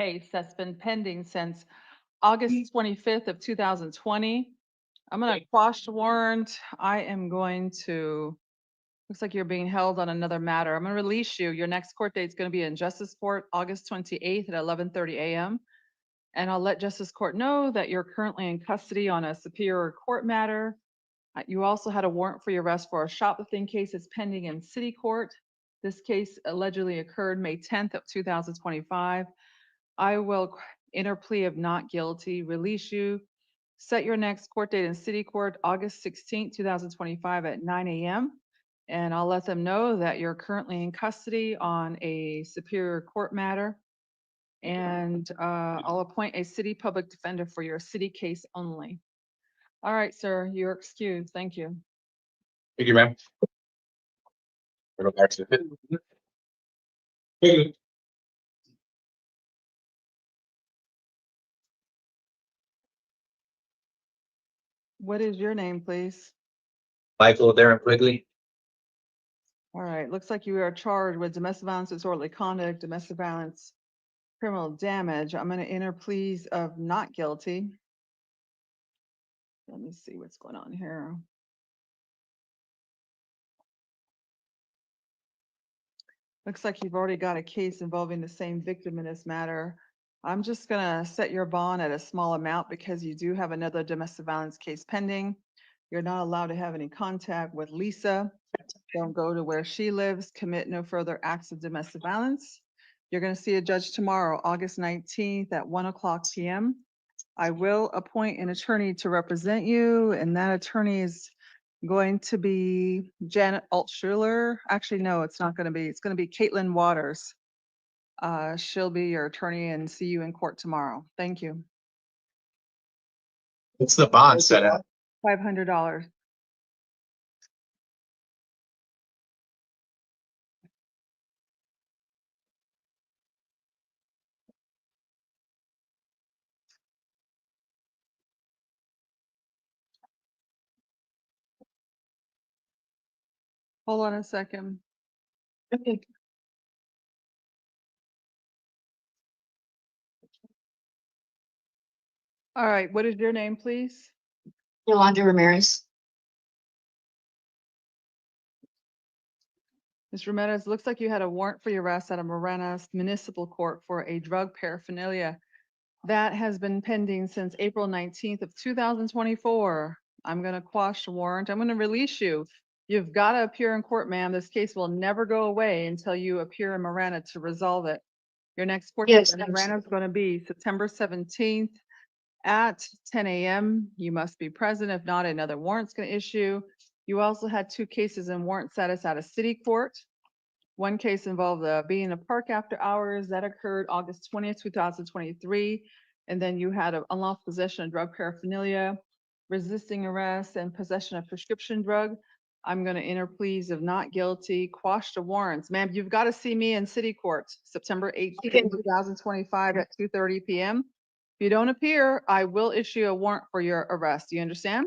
case that's been pending since August 25th of 2020. I'm going to quash the warrant. I am going to, looks like you're being held on another matter. I'm going to release you. Your next court date is going to be in Justice Court, August 28th at 11:30 a.m. And I'll let Justice Court know that you're currently in custody on a Superior Court matter. You also had a warrant for your arrest for a shoplifting case that's pending in City Court. This case allegedly occurred May 10th of 2025. I will enter plea of not guilty, release you, set your next court date in City Court, August 16th, 2025 at 9 a.m. And I'll let them know that you're currently in custody on a Superior Court matter. And I'll appoint a city public defender for your city case only. All right, sir, you're excused. Thank you. Thank you, ma'am. We'll go back to the pit. What is your name, please? Michael Darren Quigley. All right, looks like you are charged with domestic violence, disorderly conduct, domestic violence, criminal damage. I'm going to enter pleas of not guilty. Let me see what's going on here. Looks like you've already got a case involving the same victim in this matter. I'm just going to set your bond at a small amount because you do have another domestic violence case pending. You're not allowed to have any contact with Lisa. Don't go to where she lives. Commit no further acts of domestic violence. You're going to see a judge tomorrow, August 19th at 1:00 p.m. I will appoint an attorney to represent you, and that attorney is going to be Janet Altschuler. Actually, no, it's not going to be. It's going to be Caitlin Waters. She'll be your attorney and see you in court tomorrow. Thank you. What's the bond set at? $500. Hold on a second. Okay. All right, what is your name, please? Yolanda Ramirez. Ms. Ramirez, looks like you had a warrant for your arrest at a Morenas Municipal Court for a drug paraphernalia. That has been pending since April 19th of 2024. I'm going to quash the warrant. I'm going to release you. You've got to appear in court, ma'am. This case will never go away until you appear in Marana to resolve it. Your next court date in Marana is going to be September 17th at 10 a.m. You must be present. If not, another warrant's going to issue. You also had 2 cases in warrant status out of city court. One case involved being in a park after hours. That occurred August 20th, 2023. And then you had an unlawful possession of drug paraphernalia, resisting arrest, and possession of prescription drug. I'm going to enter pleas of not guilty, quash the warrants. Ma'am, you've got to see me in city court, September 18th, 2025 at 2:30 p.m. If you don't appear, I will issue a warrant for your arrest. Do you understand?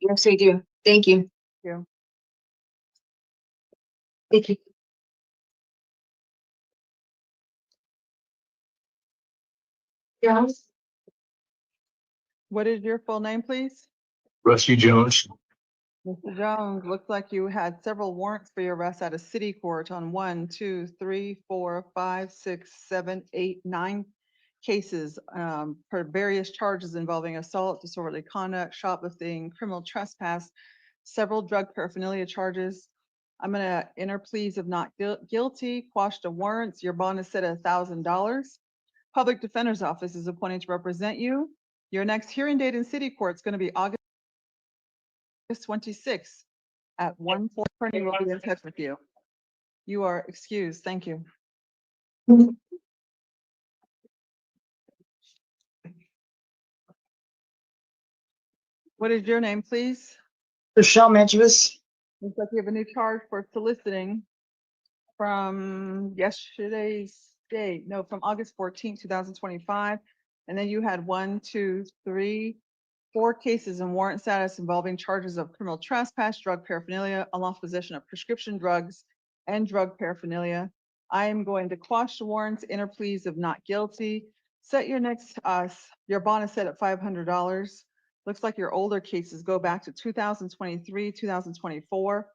Yes, I do. Thank you. Thank you. Thank you. Yes. What is your full name, please? Rusty Jones. Mr. Jones, looks like you had several warrants for your arrest out of city court on 1, 2, 3, 4, 5, 6, 7, 8, 9 cases for various charges involving assault, disorderly conduct, shoplifting, criminal trespass, several drug paraphernalia charges. I'm going to enter pleas of not guilty, quash the warrants. Your bond is set at $1,000. Public Defender's Office is appointed to represent you. Your next hearing date in city court is going to be August 26th at 1:00. Attorney will be in touch with you. You are excused. Thank you. What is your name, please? Rochelle Medjus. Looks like you have a new charge for soliciting from yesterday's date. No, from August 14th, 2025. And then you had 1, 2, 3, 4 cases in warrant status involving charges of criminal trespass, drug paraphernalia, unlawful possession of prescription drugs, and drug paraphernalia. I am going to quash the warrants, enter pleas of not guilty. Set your your bond is set at $500. Looks like your older cases go back to 2023, 2024.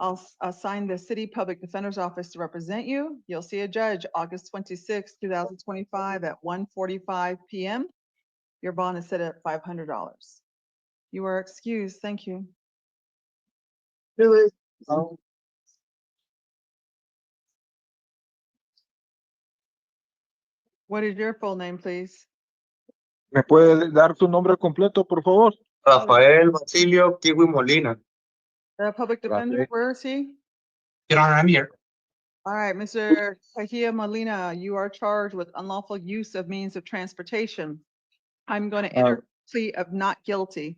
I'll assign the city public defender's office to represent you. You'll see a judge August 26, 2025 at 1:45 PM. Your bond is set at $500. You are excused. Thank you. Ruiz, What is your full name, please? ¿Me puede dar su nombre completo, por favor? Rafael Basilio Kiwi Molina. The public defender, Rafael. where is he? Your Honor, I'm here. All right, Mr. Kahia Molina, you are charged with unlawful use of means of transportation. I'm going to enter a plea of not guilty.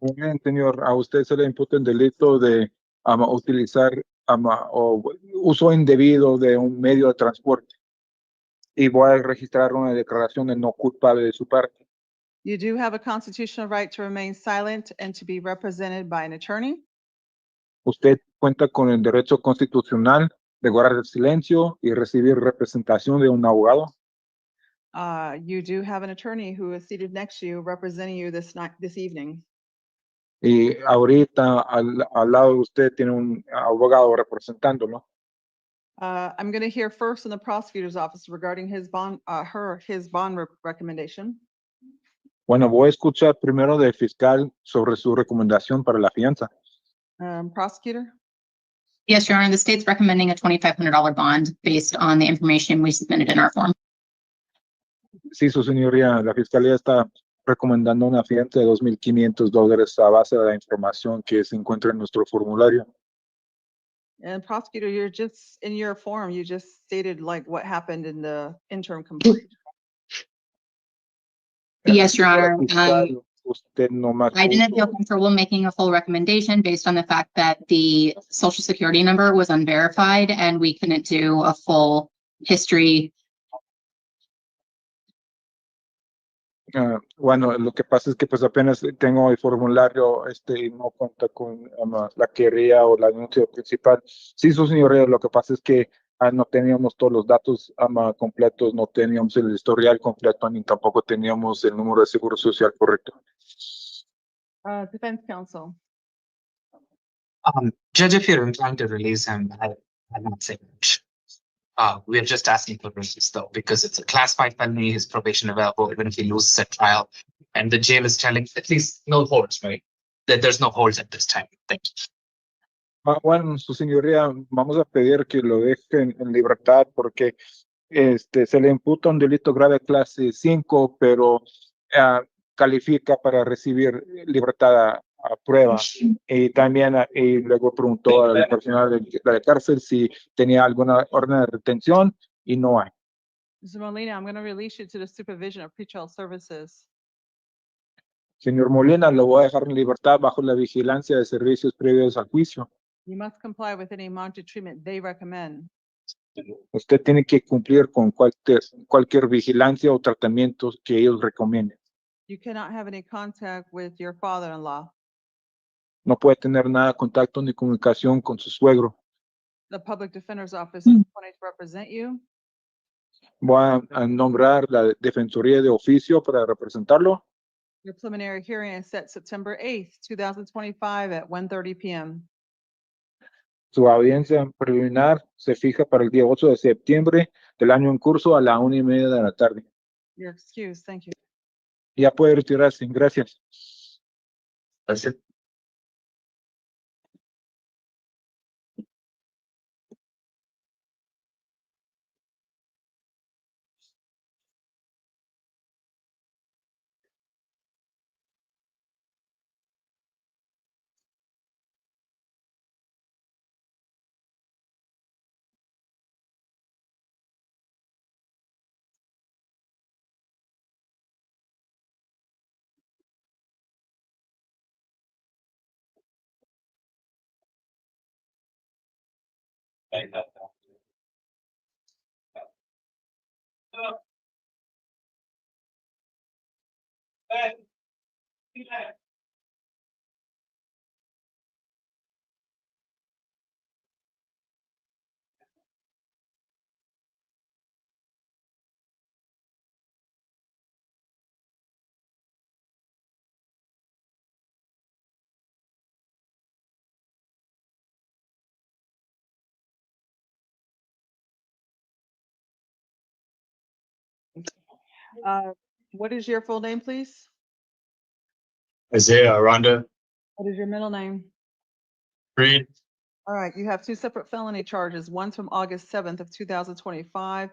Muy bien, señor. A usted se le imputa el delito de utilizar o uso indebido de un medio de transporte. Y voy a registrar una declaración de no culpable de su parte. You do have a constitutional right to remain silent and to be represented by an attorney. Usted cuenta con el derecho constitucional de guardar el silencio y recibir representación de un abogado. You do have an attorney who is seated next to you representing you this evening. Y ahorita al lado de usted tiene un abogado representándolo. I'm going to hear first from the prosecutor's office regarding his bond, his bond recommendation. Bueno, voy a escuchar primero del fiscal sobre su recomendación para la fianza. Prosecutor? Yes, Your Honor, the state's recommending a $2,500 bond based on the information we submitted in our form. Sí, su señoría, la fiscalía está recomendando una fianza de $2,500 a base de la información que se encuentra en nuestro formulario. And prosecutor, you're just in your form, you just stated like what happened in the interim complaint. Yes, Your Honor. Fiscal, usted nomás I didn't feel puso- comfortable making a full recommendation based on the fact that the social security number was unverified and we couldn't do a full history. Bueno, lo que pasa es que pues apenas tengo el formulario, y no cuenta con la querella o la denuncia principal. Sí, su señoría, lo que pasa es que no teníamos todos los datos completos, no teníamos el historial completo, ni tampoco teníamos el número de seguro social correcto. Defense counsel. Judge, if you're inclined to release him, I'm not saying much. We're just asking for release though, because it's a class 5 felony, his probation available, even if he loses at trial. And the jail is telling at least no holds, right? That there's no holds at this time. Thank you. Bueno, su señoría, vamos a pedir que lo dejen en libertad porque se le imputa un delito grave clase 5, pero califica para recibir libertad a prueba. Y también y luego preguntó al personal de la cárcel si tenía alguna orden de retención y no hay. Mr. Molina, I'm going to release you to the supervision of pretrial services. Señor Molina, lo voy a dejar en libertad bajo la vigilancia de servicios previos al juicio. You must comply with any amount of treatment they recommend. Usted tiene que cumplir con cualquier vigilancia o tratamiento que ellos recomienden. You cannot have any contact with your father-in-law. No puede tener nada de contacto ni comunicación con su suegro. The public defender's office is appointed to represent you. Voy a nombrar la defensoría de oficio para representarlo. Your preliminary hearing is set September 8th, 2025 at 1:30 PM. Su audiencia preliminar se fija para el día 8 de septiembre del año en curso a la 1:30 de la tarde. You're excused. Thank you. Ya puede retirarse. Gracias. Gracias. What is your full name, please? Isaiah Aranda, What is your middle name? Reed, All right, you have two separate felony charges. One's from August 7th of 2025.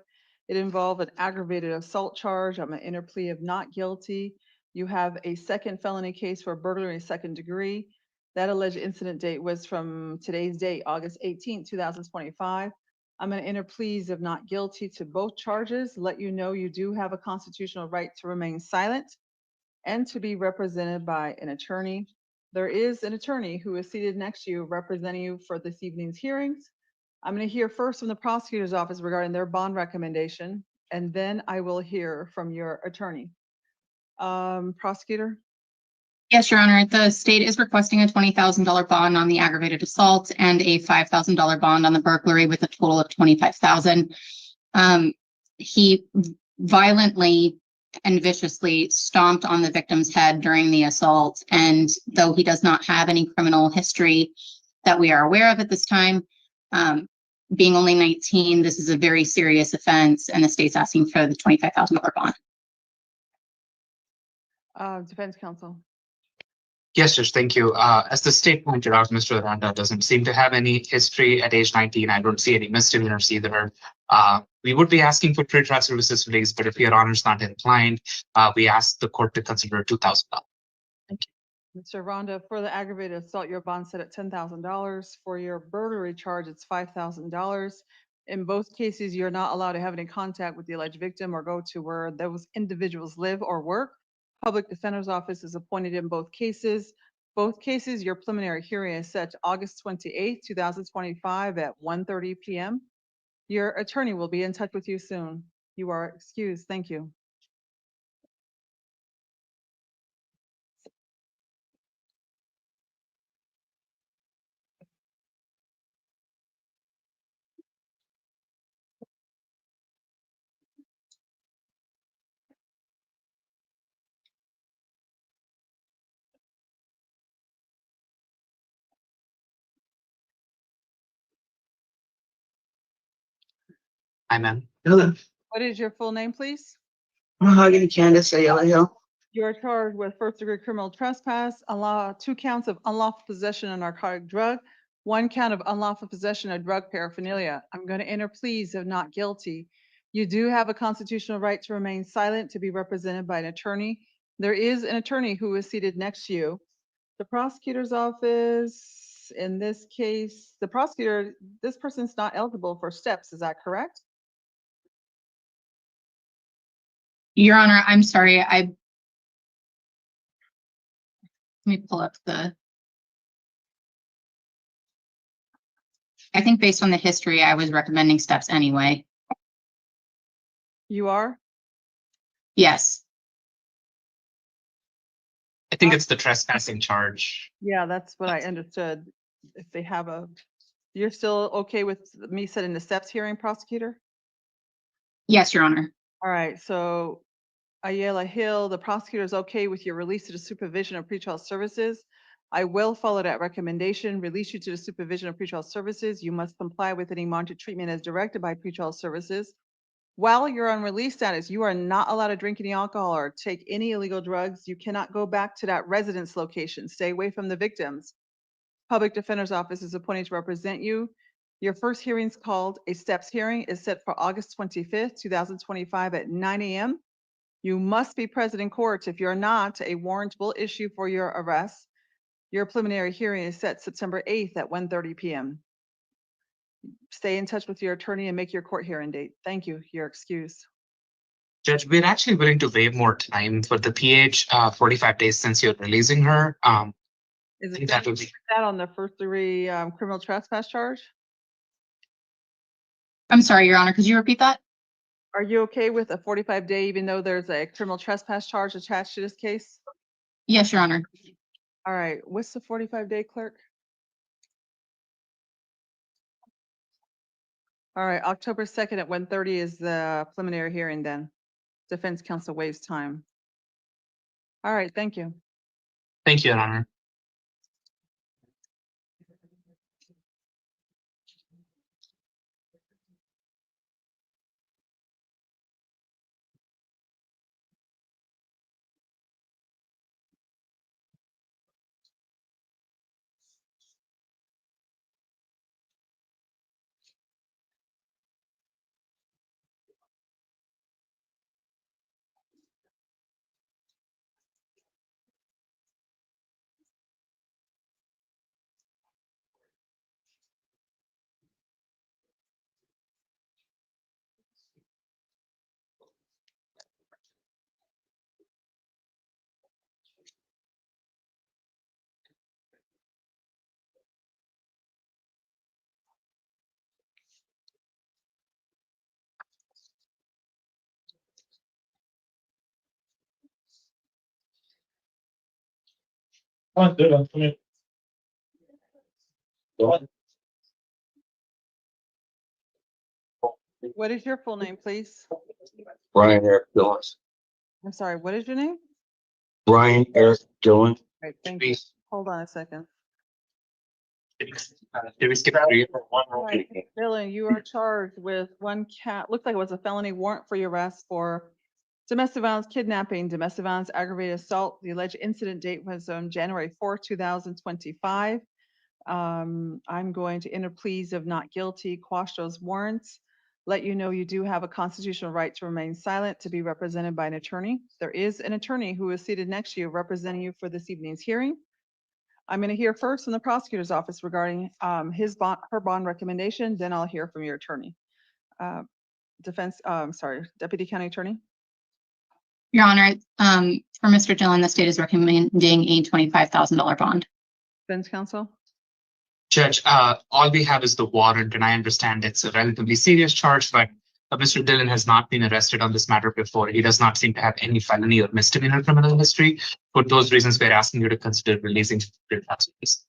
It involved an aggravated assault charge. I'm an inner plea of not guilty. You have a second felony case for burglary second degree. That alleged incident date was from today's date, August 18th, 2025. I'm an inner pleas of not guilty to both charges. Let you know you do have a constitutional right to remain silent and to be represented by an attorney. There is an attorney who is seated next to you representing you for this evening's hearings. I'm going to hear first from the prosecutor's office regarding their bond recommendation, and then I will hear from your attorney. Prosecutor? Yes, Your Honor, the state is requesting a $20,000 bond on the aggravated assault and a $5,000 bond on the burglary with a total of $25,000. He violently and viciously stomped on the victim's head during the assault, and though he does not have any criminal history that we are aware of at this time, being only 19, this is a very serious offense, and the state's asking for the $25,000 bond. Defense counsel. Yes, Judge, thank you. As the state pointed out, Mr. Aranda doesn't seem to have any history at age 19. I don't see any misdemeanors either. We would be asking for pretrial services release, but if your honor's not inclined, we ask the court to consider $2,000. Mr. Ronda, for the aggravated assault, your bond set at $10,000. For your burglary charge, it's $5,000. In both cases, you're not allowed to have any contact with the alleged victim or go to where those individuals live or work. Public Defender's Office is appointed in both cases. Both cases, your preliminary hearing is set to August 28th, 2025 at 1:30 p.m. Your attorney will be in touch with you soon. You are excused. Thank you. Hi, ma'am. Hello. What is your full name, please? Mahogany Candace Ayala Hill. You are charged with first-degree criminal trespass, 2 counts of unlawful possession of narcotic drug, 1 count of unlawful possession of drug paraphernalia. I'm going to enter pleas of not guilty. You do have a constitutional right to remain silent, to be represented by an attorney. There is an attorney who is seated next to you. The prosecutor's office, in this case, the prosecutor, this person's not eligible for steps. Is that correct? Your Honor, I'm sorry, let me pull up I think based on the history, I was recommending steps anyway. You are? Yes. I think it's the trespassing charge. Yeah, that's what I understood. If they have you're still okay with me setting the steps hearing, prosecutor? Yes, Your Honor. All right, so Ayala Hill, the prosecutor is okay with your release to the supervision of pretrial services. I will follow that recommendation, release you to the supervision of pretrial services. You must comply with any monitored treatment as directed by pretrial services. While you're on release status, you are not allowed to drink any alcohol or take any illegal drugs. You cannot go back to that residence location. Stay away from the victims. Public Defender's Office is appointed to represent you. Your first hearing is called a steps hearing, is set for August 25th, 2025 at 9 a.m. You must be present in court. If you're not, a warrant will issue for your arrest. Your preliminary hearing is set September 8th at 1:30 p.m. Stay in touch with your attorney and make your court hearing date. Thank you. You're excused. Judge, we're actually willing to waive more time for the PH, 45 days since you're releasing her. Is I it think that would be, that on the first-degree criminal trespass charge? I'm sorry, Your Honor, could you repeat that? Are you okay with a 45-day, even though there's a criminal trespass charge attached to this case? Yes, Your Honor. All right, what's the 45-day, clerk? All right, October 2nd at 1:30 is the preliminary hearing then. Defense counsel waives time. All right, thank you. thank you, Your Honor. What is your full name, please? Brian Eric Dillon. I'm sorry, what is your name? Brian Eric Dillon. Right, thank you. Hold on a second. Did we skip three? Right, Dylan, you are charged with one count, looks like it was a felony warrant for your arrest for domestic violence, kidnapping, domestic violence, aggravated assault. The alleged incident date was on January 4th, 2025. I'm going to enter pleas of not guilty, quash those warrants. Let you know you do have a constitutional right to remain silent, to be represented by an attorney. There is an attorney who is seated next to you representing you for this evening's hearing. I'm going to hear first from the prosecutor's office regarding her bond recommendation, then I'll hear from your attorney. Deputy County Attorney. Your Honor, for Mr. Dillon, the state is recommending a $25,000 bond. Defense counsel. Judge, all we have is the warrant, and I understand it's a relatively serious charge, but Mr. Dillon has not been arrested on this matter before. He does not seem to have any felony or misdemeanor criminal history. For those reasons, we're asking you to consider releasing $100,000. Mr.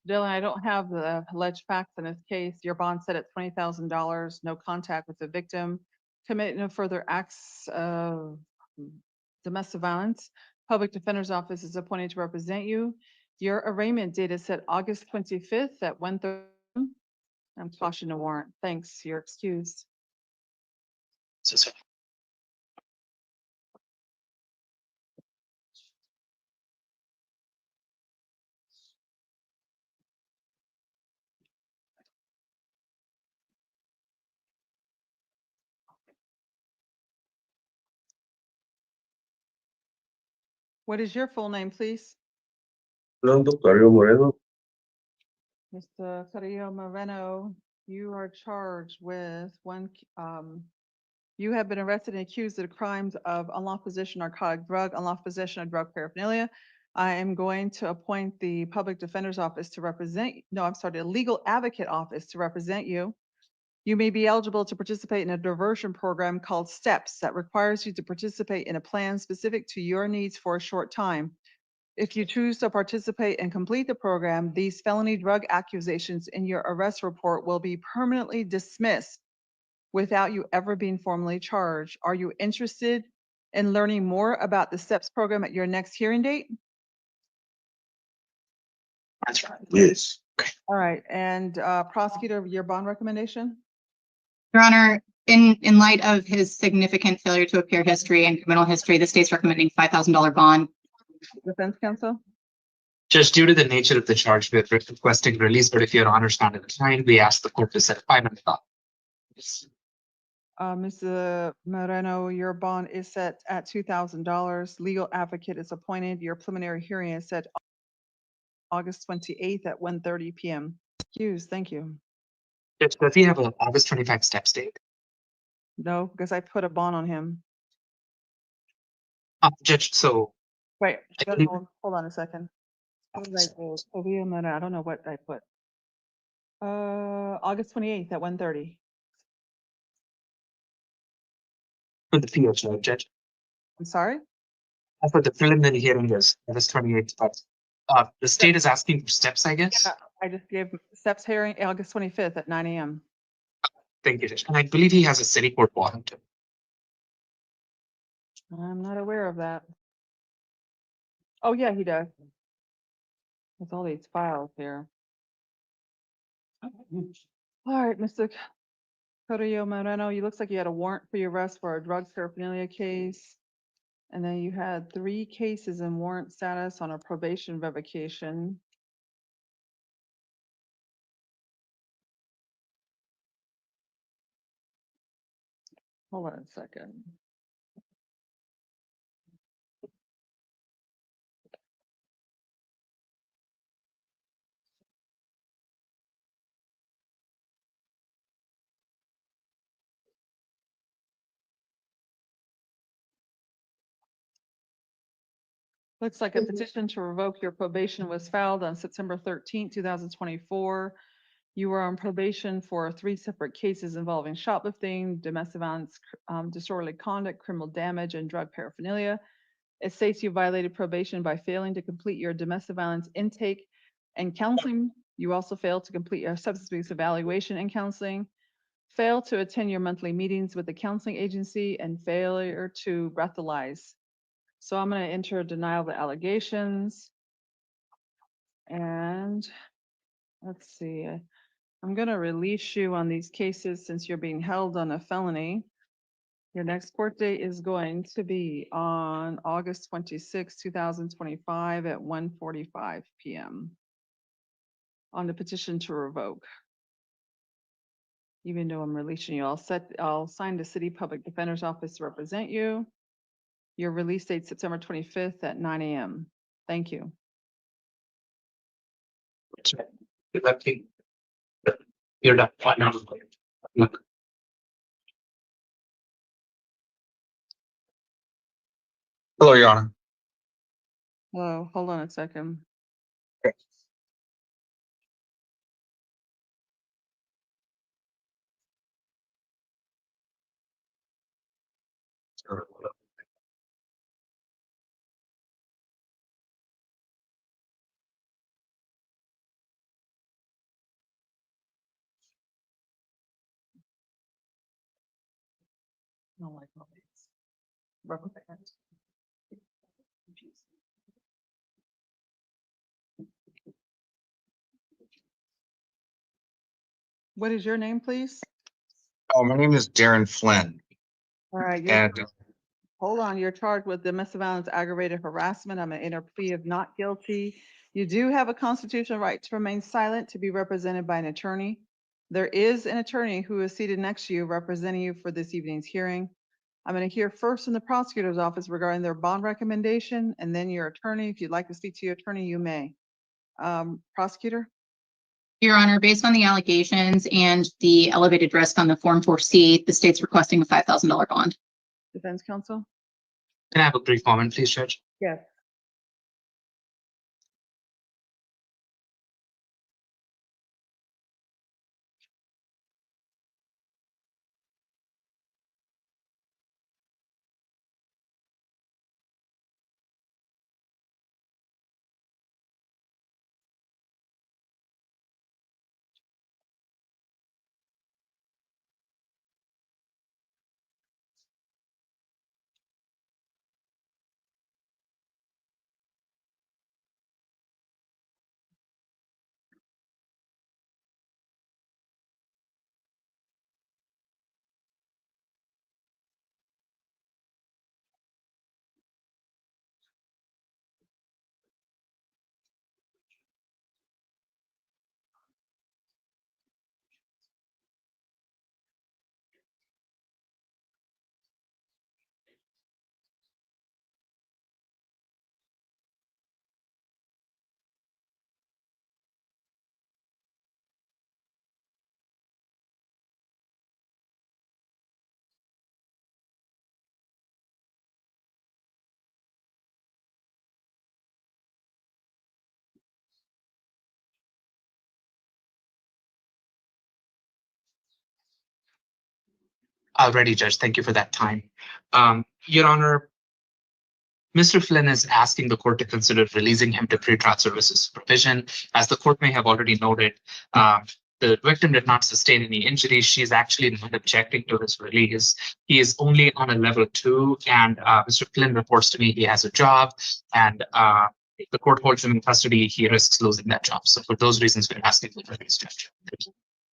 Dillon, I don't have the alleged facts in this case. Your bond set at $20,000, no contact with the victim, commit no further acts of domestic violence. Public Defender's Office is appointed to represent you. Your arraignment date is set August 25th at 1:30. I'm quashing the warrant. Thanks. You're excused. What is your full name, please? Fernando Carrillo Moreno. Mr. Carrillo Moreno, you are charged with you have been arrested and accused of the crimes of unlawful possession, narcotic drug, unlawful possession of drug paraphernalia. I am going to appoint the Public Defender's Office to represent, the Legal Advocate Office to represent you. You may be eligible to participate in a diversion program called STEPS that requires you to participate in a plan specific to your needs for a short time. If you choose to participate and complete the program, these felony drug accusations in your arrest report will be permanently dismissed without you ever being formally charged. Are you interested in learning more about the STEPS program at your next hearing date? That's right. Yes. All right, and prosecutor, your bond recommendation? Your Honor, in light of his significant failure to appear history and criminal history, the state's recommending $5,000 bond. Defense counsel? Judge, due to the nature of the charge, we're requesting release, but if your honor's not inclined, we ask the court to set $500. Mr. Moreno, your bond is set at $2,000. Legal advocate is appointed. Your preliminary hearing is set August 28th at 1:30 p.m. Excuse, thank you. Judge, does he have an August 25 STEPS date? No, because I put a bond on him. Judge, so Wait, I believe- hold on a second. What did I do? I don't know what I put. August 28th at 1:30. for the field, Judge. I'm sorry? For the preliminary hearing is August 28th, but the state is asking for STEPS, I guess. Yeah, I just gave STEPS hearing August 25th at 9 a.m. Thank you, Judge. And I believe he has a city court warrant too. I'm not aware of that. Oh, yeah, he does. With all these files here. All right, Mr. Carrillo Moreno, you looks like you had a warrant for your arrest for a drug paraphernalia case. And then you had 3 cases in warrant status on a probation revocation. Hold on a second. Looks like a petition to revoke your probation was filed on September 13th, 2024. You were on probation for 3 separate cases involving shoplifting, domestic violence, disorderly conduct, criminal damage, and drug paraphernalia. It states you violated probation by failing to complete your domestic violence intake and counseling. You also failed to complete your substance abuse evaluation and counseling, failed to attend your monthly meetings with the counseling agency, and failure to breathalyze. So I'm going to enter denial of the allegations. And let's see, I'm going to release you on these cases since you're being held on a felony. Your next court date is going to be on August 26, 2025 at 1:45 p.m. on the petition to revoke. Even though I'm releasing you, I'll sign the city public defender's office to represent you. Your release date September 25th at 9 a.m. Thank you. Good luck, King. You're done. Fine now. Look. Hello, Your Honor. Oh, hold on a second. I don't like all these. Rubber bands. What is your name, please? Oh, my name is Darren Flynn, All right, and hold on, you're charged with domestic violence, aggravated harassment. I'm gonna enter a plea of not guilty. You do have a constitutional right to remain silent, to be represented by an attorney. There is an attorney who is seated next to you representing you for this evening's hearing. I'm gonna hear first from the prosecutor's office regarding their bond recommendation, and then your attorney. If you'd like to speak to your attorney, you may. Prosecutor? Your Honor, based on the allegations and the elevated risk on the Form 4C, the state's requesting a $5,000 bond. Defense counsel? Can I have a brief moment, please, Judge? Yes. Already, Judge. Thank you for that time. Your Honor, Mr. Flynn is asking the court to consider releasing him to pretrial services supervision. As the court may have already noted, the victim did not sustain any injuries. She is actually not objecting to his release. He is only on a level 2, and Mr. Flynn reports to me he has a job, and if the court holds him in custody, he risks losing that job. So for those reasons, we're asking for release, Judge.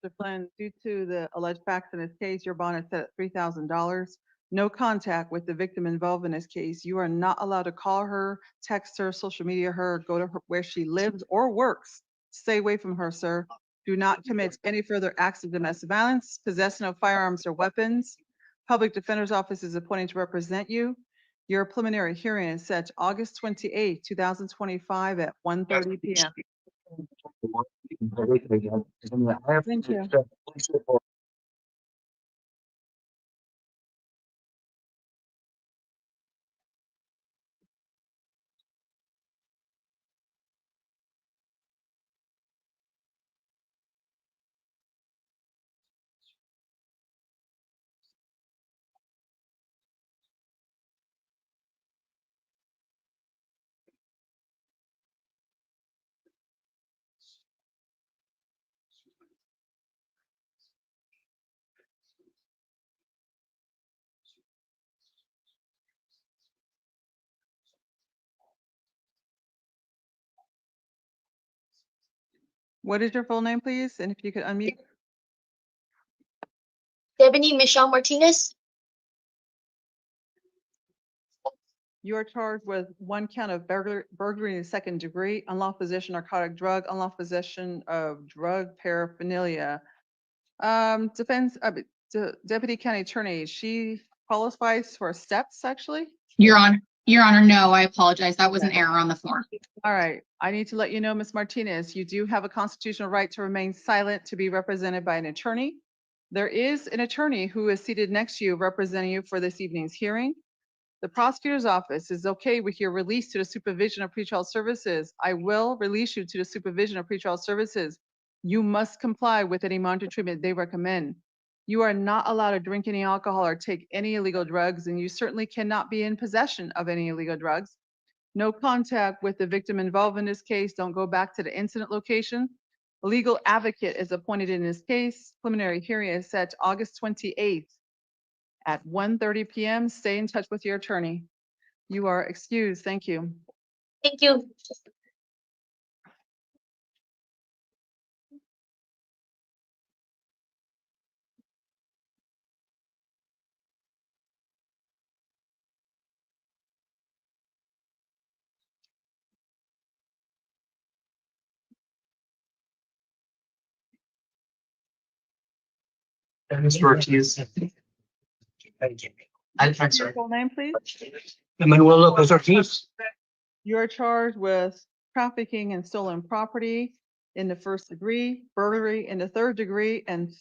Mr. Flynn, due to the alleged facts in this case, your bond is set at $3,000. No contact with the victim involved in this case. You are not allowed to call her, text her, social media her, go to her where she lives or works. Stay away from her, sir. Do not commit any further acts of domestic violence, possession of firearms or weapons. Public Defender's Office is appointed to represent you. Your preliminary hearing is set August 28, 2025 at 1:30 p.m. Thank you. What is your full name, please? And if you could unmute. Deputy Michelle Martinez. You are charged with 1 count of burglary in the 2nd degree, unlawful possession of narcotic drug, unlawful possession of drug paraphernalia. Deputy County Attorney, she qualifies for steps, actually? Your Honor, no, I apologize. That was an error on the form. All right, I need to let you know, Ms. Martinez, you do have a constitutional right to remain silent to be represented by an attorney. There is an attorney who is seated next to you representing you for this evening's hearing. The prosecutor's office is okay with your release to the supervision of pretrial services. I will release you to the supervision of pretrial services. You must comply with any monitoring treatment they recommend. You are not allowed to drink any alcohol or take any illegal drugs, and you certainly cannot be in possession of any illegal drugs. No contact with the victim involved in this case. Don't go back to the incident location. A legal advocate is appointed in this case. Preliminary hearing is set August 28th. At 1:30 p.m., stay in touch with your attorney. You are excused. Thank you. Thank you. Mr. Ortiz. I'll transfer. Your full name, please. Emmanuel Lopez Ortiz. You are charged with trafficking and stolen property in the 1st degree, burglary in the 3rd degree, and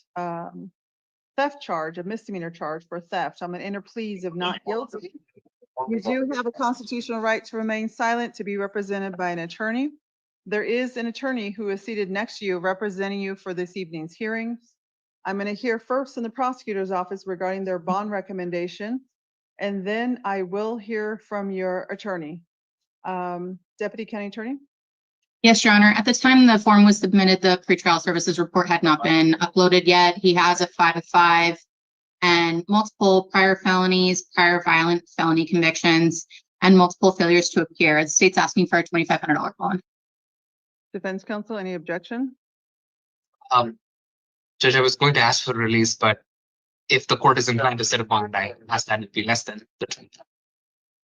theft charge, a misdemeanor charge for theft. I'm going to enter pleas of not guilty. You do have a constitutional right to remain silent to be represented by an attorney. There is an attorney who is seated next to you representing you for this evening's hearings. I'm going to hear first in the prosecutor's office regarding their bond recommendation, and then I will hear from your attorney. Deputy County Attorney? Yes, Your Honor. At the time the form was submitted, the pretrial services report had not been uploaded yet. He has a 5 and multiple prior felonies, prior violent felony convictions, and multiple failures to appear. The state's asking for a $2,500 bond. Defense counsel, any objection? Judge, I was going to ask for release, but if the court is inclined to set a bond, I ask that it be less than the 20.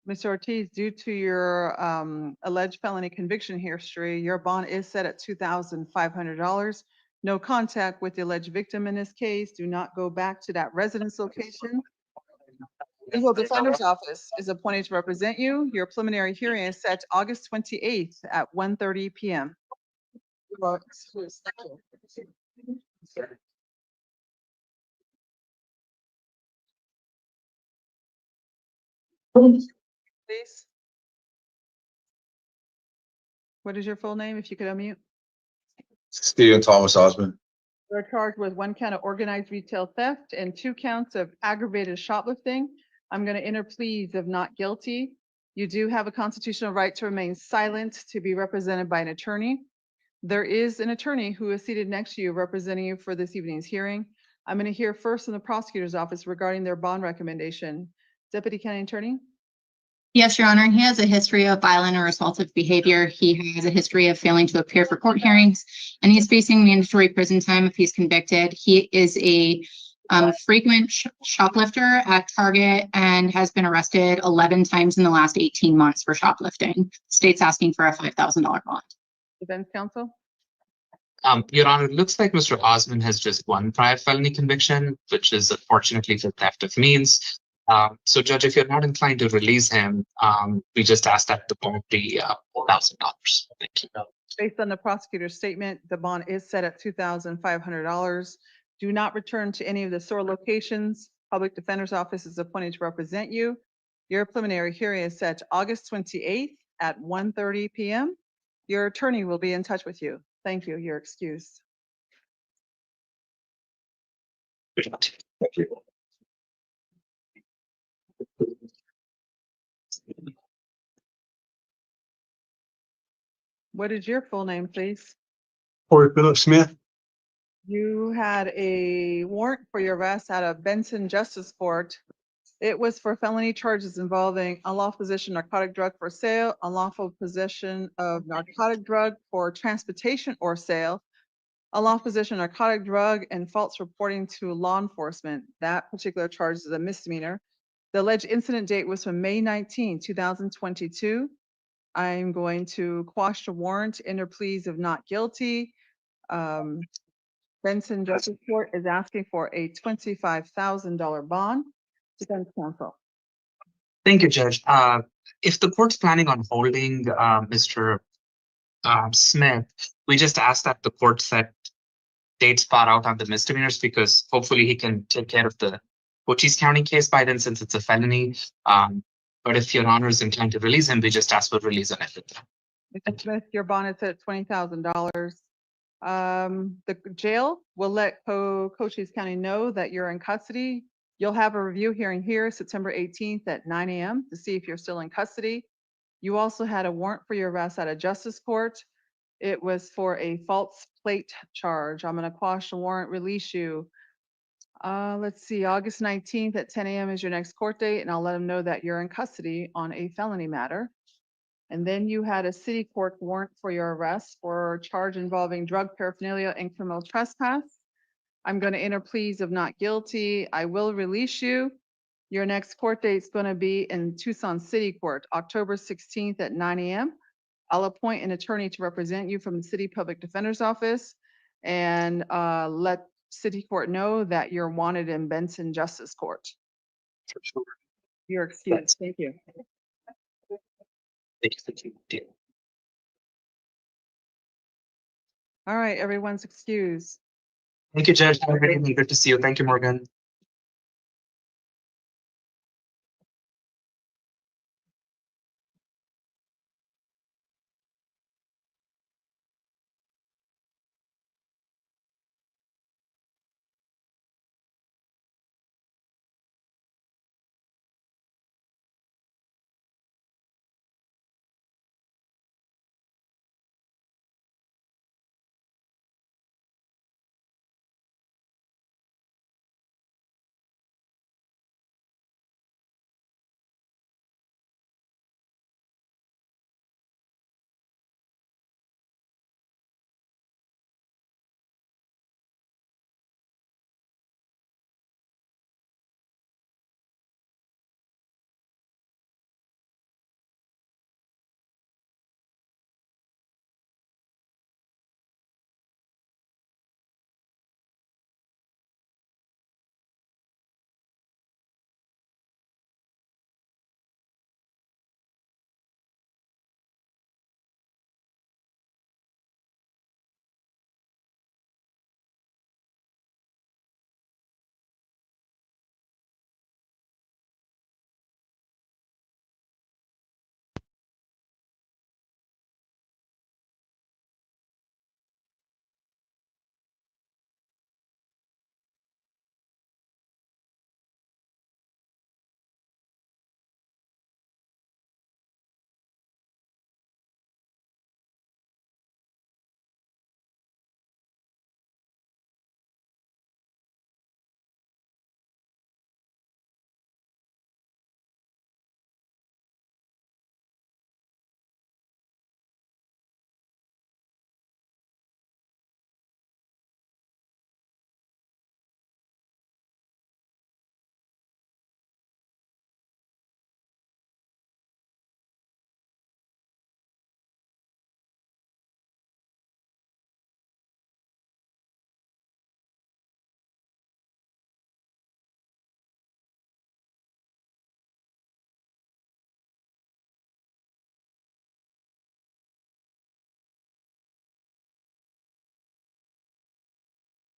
Mr. Ortiz, due to your alleged felony conviction history, your bond is set at $2,500. No contact with the alleged victim in this case. Do not go back to that residence location. Legal Defender's Office is appointed to represent you. Your preliminary hearing is set August 28th at 1:30 p.m. You are excused. Thank you. Please. What is your full name, if you could unmute? Stephen Thomas Osmond. You're charged with 1 count of organized retail theft and 2 counts of aggravated shoplifting. I'm going to enter pleas of not guilty. You do have a constitutional right to remain silent to be represented by an attorney. There is an attorney who is seated next to you representing you for this evening's hearing. I'm going to hear first in the prosecutor's office regarding their bond recommendation. Deputy County Attorney? Yes, Your Honor. He has a history of violent or assaultive behavior. He has a history of failing to appear for court hearings, and he's facing mandatory prison time if he's convicted. He is a frequent shoplifter at Target and has been arrested 11 times in the last 18 months for shoplifting. State's asking for a $5,000 bond. Defense counsel? Your Honor, it looks like Mr. Osmond has just 1 prior felony conviction, which is unfortunately for theft of means. So, Judge, if you're not inclined to release him, we just ask that the bond be $4,000. Thank you. Based on the prosecutor's statement, the bond is set at $2,500. Do not return to any of the store locations. Public Defender's Office is appointed to represent you. Your preliminary hearing is set August 28th at 1:30 p.m. Your attorney will be in touch with you. Thank you. You're excused. Thank you. What is your full name, please? Corey Phillips Smith. You had a warrant for your arrest out of Benson Justice Court. It was for felony charges involving unlawful possession of narcotic drug for sale, unlawful possession of narcotic drug for transportation or sale, unlawful possession of narcotic drug and false reporting to law enforcement. That particular charge is a misdemeanor. The alleged incident date was from May 19, 2022. I'm going to quash the warrant, enter pleas of not guilty. Benson Justice Court is asking for a $25,000 bond. Defense counsel. Thank you, Judge. If the court's planning on holding Mr. Smith, we just ask that the court set dates far out on the misdemeanors because hopefully he can take care of the Cochise County case by then since it's a felony. But if your honor is inclined to release him, we just ask for release on everything. Mr. Smith, your bond is at $20,000. The jail will let Cochise County know that you're in custody. You'll have a review hearing here September 18th at 9 a.m. to see if you're still in custody. You also had a warrant for your arrest at a justice court. It was for a false plate charge. I'm going to quash the warrant, release you. Let's see, August 19th at 10 a.m. is your next court date, and I'll let them know that you're in custody on a felony matter. And then you had a city court warrant for your arrest for a charge involving drug paraphernalia and criminal trespass. I'm going to enter pleas of not guilty. I will release you. Your next court date is going to be in Tucson City Court, October 16th at 9 a.m. I'll appoint an attorney to represent you from the City Public Defender's Office and let City Court know that you're wanted in Benson Justice Court. You're excused. Thank you. All right, everyone's excused. Thank you, Judge. Have a great evening. Good to see you. Thank you, Morgan.